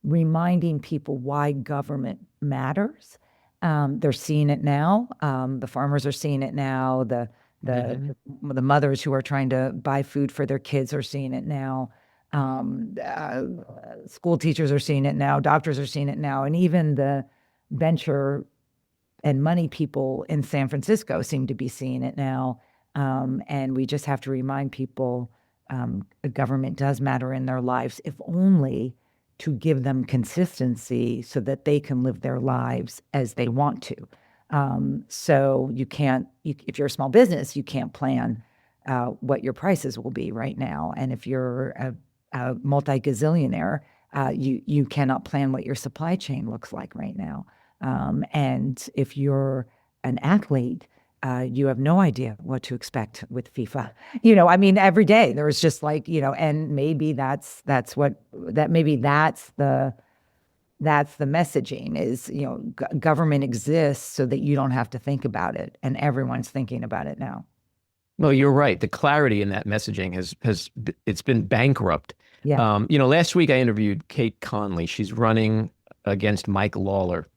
reminding people why government matters. They're seeing it now. The farmers are seeing it now. The mothers who are trying to buy food for their kids are seeing it now. School teachers are seeing it now. Doctors are seeing it now. And even the venture and money people in San Francisco seem to be seeing it now. And we just have to remind people government does matter in their lives, if only to give them consistency so that they can live their lives as they want to. So you can't, if you're a small business, you can't plan what your prices will be right now. And if you're a multi-gazillionaire, you cannot plan what your supply chain looks like right now. And if you're an athlete, you have no idea what to expect with FIFA. Every day there's just and maybe that's the messaging is, government exists so that you don't have to think about it, and everyone's thinking about it now. Well, you're right. The clarity in that messaging it's been bankrupt. Yeah. Last week I interviewed Kate Conley. She's running against Mike Lawler.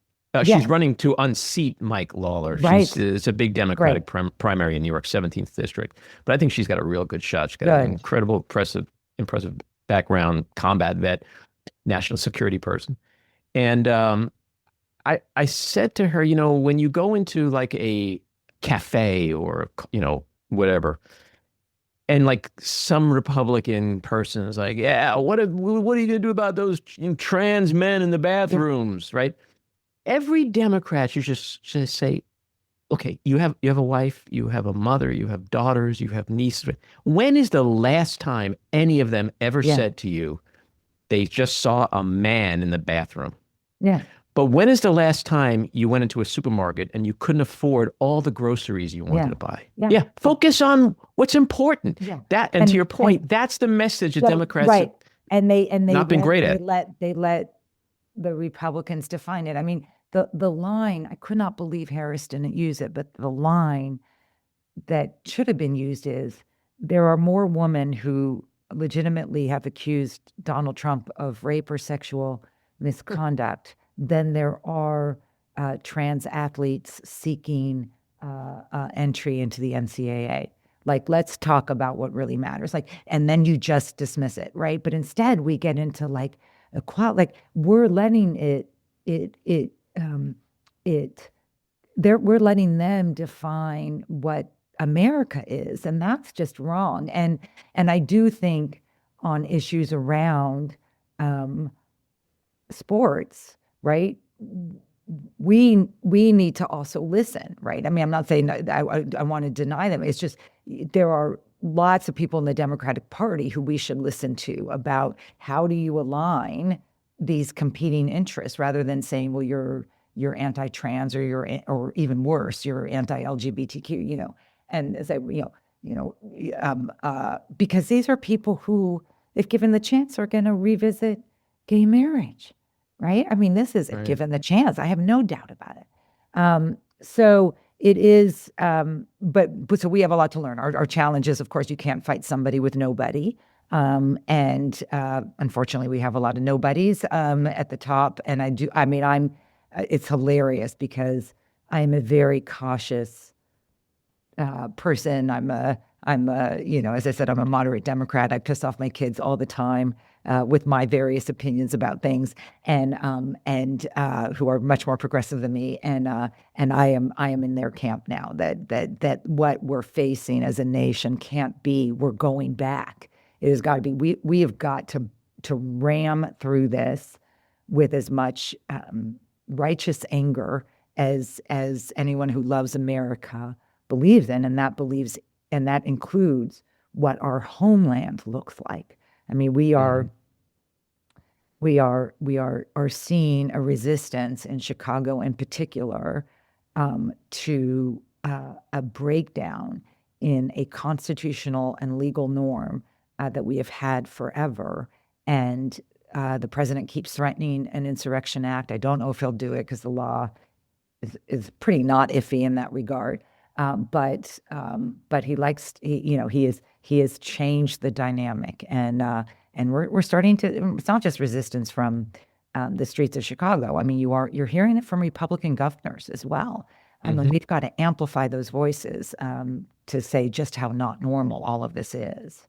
She's running to unseat Mike Lawler. Right. It's a big Democratic primary in New York, 17th district. But I think she's got a real good shot. She's got an incredible, impressive background, combat vet, national security person. And I said to her, when you go into like a cafe or, whatever, and like some Republican person is like, yeah, what are you going to do about those trans men in the bathrooms, right? Every Democrat should just say, okay, you have a wife, you have a mother, you have daughters, you have nieces. When is the last time any of them ever said to you, they just saw a man in the bathroom? Yeah. But when is the last time you went into a supermarket and you couldn't afford all the groceries you wanted to buy? Yeah. Focus on what's important. Yeah. And to your point, that's the message that Democrats have not been great at. They let the Republicans define it. The line, I could not believe Harris didn't use it, but the line that should have been used is, there are more women who legitimately have accused Donald Trump of rape or sexual misconduct than there are trans athletes seeking entry into the NCAA. Like, let's talk about what really matters. And then you just dismiss it, right? But instead we get into equality. We're letting we're letting them define what America is, and that's just wrong. And I do think on issues around sports, right, we need to also listen, right? I'm not saying I want to deny them. It's just there are lots of people in the Democratic Party who we should listen to about how do you align these competing interests, rather than saying, well, you're anti-trans, or even worse, you're anti-LGBTQ, and say, because these are people who, if given the chance, are going to revisit gay marriage, right? This is, if given the chance, I have no doubt about it. So it is, but so we have a lot to learn. Our challenge is, of course, you can't fight somebody with nobody. And unfortunately, we have a lot of nobodies at the top. And it's hilarious because I'm a very cautious person. I'm a, as I said, I'm a moderate Democrat. I piss off my kids all the time with my various opinions about things, and who are much more progressive than me. And I am in their camp now. That what we're facing as a nation can't be. We're going back. It has got to be. We have got to ram through this with as much righteous anger as anyone who loves America believes in, and that includes what our homeland looks like. I mean, we are seeing a resistance in Chicago in particular to a breakdown in a constitutional and legal norm that we have had forever. And the president keeps threatening an insurrection act. I don't know if he'll do it because the law is pretty not iffy in that regard. But he has changed the dynamic, and we're starting to. It's not just resistance from the streets of Chicago. I mean, you're hearing it from Republican governors as well. I mean, we've got to amplify those voices to say just how not normal all of this is.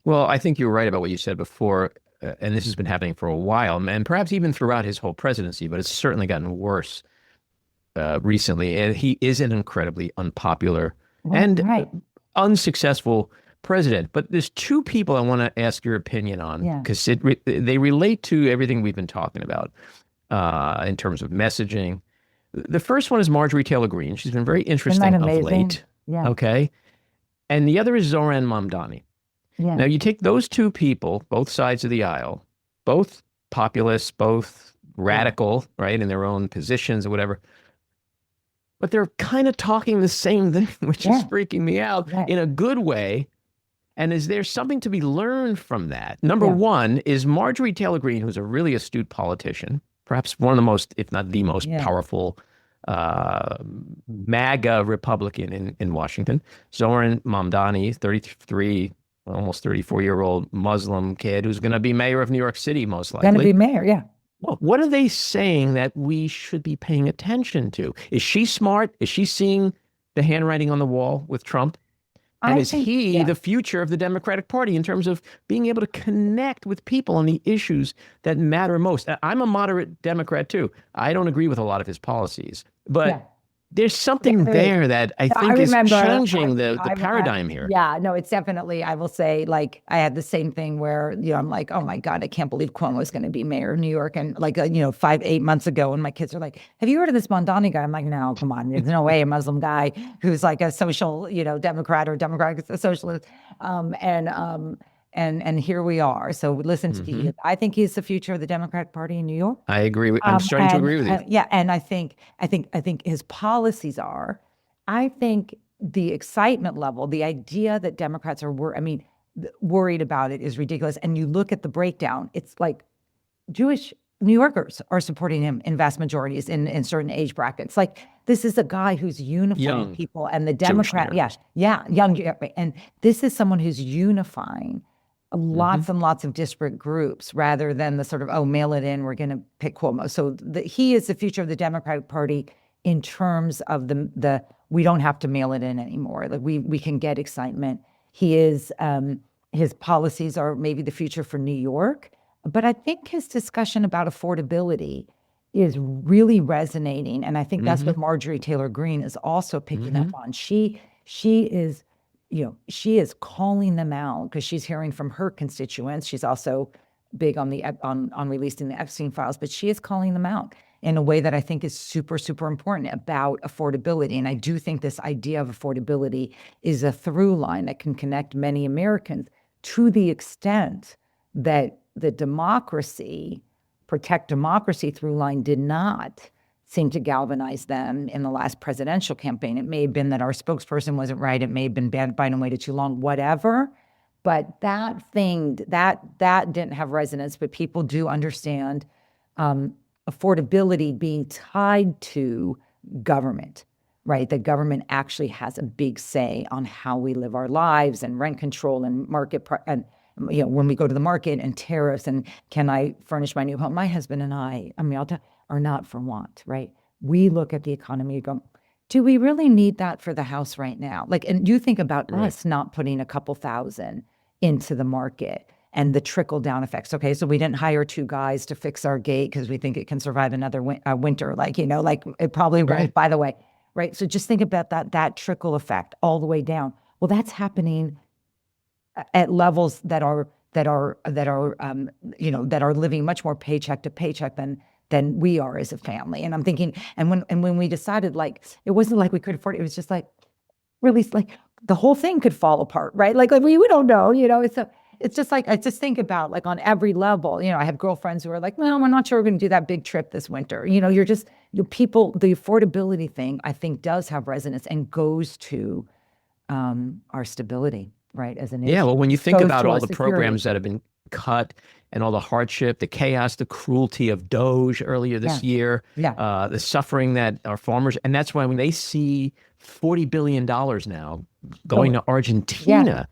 Well, I think you're right about what you said before, and this has been happening for a while, and perhaps even throughout his whole presidency, but it's certainly gotten worse recently. And he is an incredibly unpopular and unsuccessful president. But there's two people I want to ask your opinion on, because they relate to everything we've been talking about in terms of messaging. The first one is Marjorie Taylor Greene. She's been very interesting of late. Yeah. Okay. And the other is Zohran Mamdani. Yeah. Now, you take those two people, both sides of the aisle, both populists, both radical, right, in their own positions or whatever, but they're kind of talking the same thing, which is freaking me out in a good way. And is there something to be learned from that? Number one is Marjorie Taylor Greene, who's a really astute politician, perhaps one of the most, if not the most powerful MAGA Republican in Washington. Zohran Mamdani, 33, almost 34-year-old Muslim kid who's going to be mayor of New York City, most likely. Going to be mayor, yeah. Well, what are they saying that we should be paying attention to? Is she smart? Is she seeing the handwriting on the wall with Trump? And is he the future of the Democratic Party in terms of being able to connect with people on the issues that matter most? I'm a moderate Democrat, too. I don't agree with a lot of his policies, but there's something there that I think is changing the paradigm here. Yeah, no, it's definitely, I will say, like, I had the same thing where, I'm like, oh my God, I can't believe Cuomo is going to be mayor of New York. And like, 8 months ago, and my kids are like, have you heard of this Mamdani guy? I'm like, no, come on. There's no way a Muslim guy who's like a social, Democrat or Democratic socialist. And here we are. So listen to you. I think he's the future of the Democratic Party in New York. I agree. I'm starting to agree with you. Yeah, and I think his policies are. I think the excitement level, the idea that Democrats are worried about it is ridiculous. And you look at the breakdown. It's like Jewish New Yorkers are supporting him in vast majorities in certain age brackets. Like, this is a guy who's unifying people, and the Democrat, young, and this is someone who's unifying lots and lots of disparate groups rather than the sort of, mail it in, we're going to pick Cuomo. So he is the future of the Democratic Party in terms of the we don't have to mail it in anymore. Like, we can get excitement. He is, his policies are maybe the future for New York, but I think his discussion about affordability is really resonating. And I think that's what Marjorie Taylor Greene is also picking up on. She is, she is calling them out because she's hearing from her constituents. She's also big on on releasing the Epstein files, but she is calling them out in a way that I think is super, super important about affordability. And I do think this idea of affordability is a through line that can connect many Americans, to the extent that the protect democracy through line did not seem to galvanize them in the last presidential campaign. It may have been that our spokesperson wasn't right. It may have been Biden waited too long, whatever. But that didn't have resonance. But people do understand affordability being tied to government. right? The government actually has a big say on how we live our lives and rent control and and when we go to the market and tariffs and can I furnish my new home? My husband and are not for want, right? We look at the economy and go, do we really need that for the house right now? Like, and you think about us not putting a couple thousand into the market and the trickle down effects. Okay, so we didn't hire 2 guys to fix our gate because we think it can survive another winter. Like, like it probably won't, by the way, right? So just think about that trickle effect all the way down. Well, that's happening at levels that are living much more paycheck to paycheck than we are as a family. And I'm thinking, and when we decided, like, it wasn't like we could afford it. It was just like, really, like the whole thing could fall apart, right? Like we don't know, it's just like, I just think about, like, on every level, I have girlfriends who are like, well, we're not sure we're going to do that big trip this winter. People, the affordability thing, I think, does have resonance and goes to our stability, right? As a nation. Yeah, well, when you think Goes about to all our the security. programs that have been cut and all the hardship, the chaos, the cruelty of Doge earlier this year, the suffering that our farmers, and that's why when they see $40 billion now going to Argentina,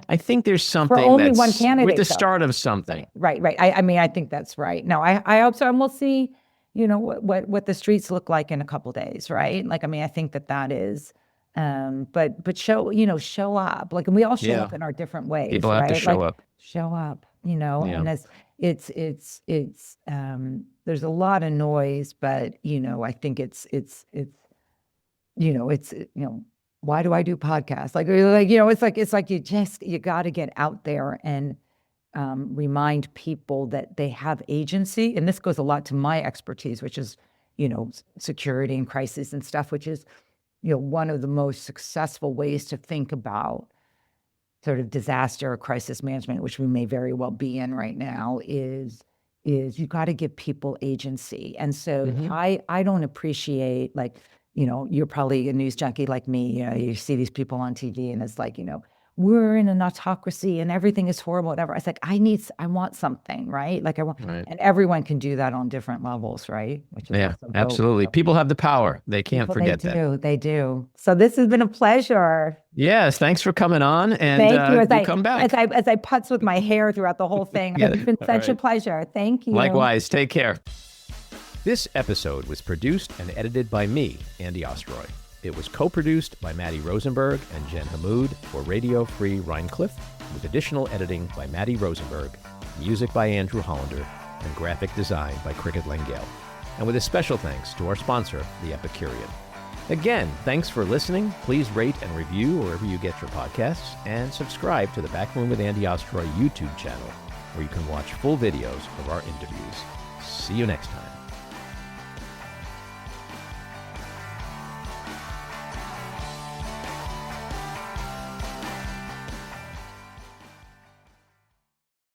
I think there's something For only that's one candidate, with the though. start of something. Right. I think that's right. No, I hope so. And we'll see, what the streets look like in a couple days, right? Like, I think that is, but show up. Like, and we all show up in our different ways. People have to show up. Show up, and as it's there's a lot of noise, but I think it's why do I do podcasts? It's like you got to get out there and remind people that they have agency. And this goes a lot to my expertise, which is, security and crisis and stuff, which is, one of the most successful ways to think about sort of disaster or crisis management, which we may very well be in right now, is you got to give people agency. And so I don't appreciate, like, you're probably a news junkie like me. You see these people on TV and it's like, we're in an autocracy and everything is horrible, whatever. It's like, I want something, right? Like and everyone can do that on different levels, right? Which is also absolutely. People have the power. They can't forget that. They do. So this has been a pleasure. Yes, thanks for coming on, and thank you. Come back. As I putz with my hair throughout the whole thing. It's been such a pleasure. Thank you. Likewise. Take care. This episode was produced and edited by me, Andy Ostroy. It was co-produced by Maddie Rosenberg and Jen Hammoud for Radio Free Rhinecliff, with additional editing by Maddie Rosenberg, music by Andrew Hollander, and graphic design by Cricket Lengale. And with a special thanks to our sponsor, The Epicurean. Again, thanks for listening. Please rate and review wherever you get your podcasts, and subscribe to the Backroom with Andy Ostroy YouTube channel, where you can watch full videos of our interviews. See you next time.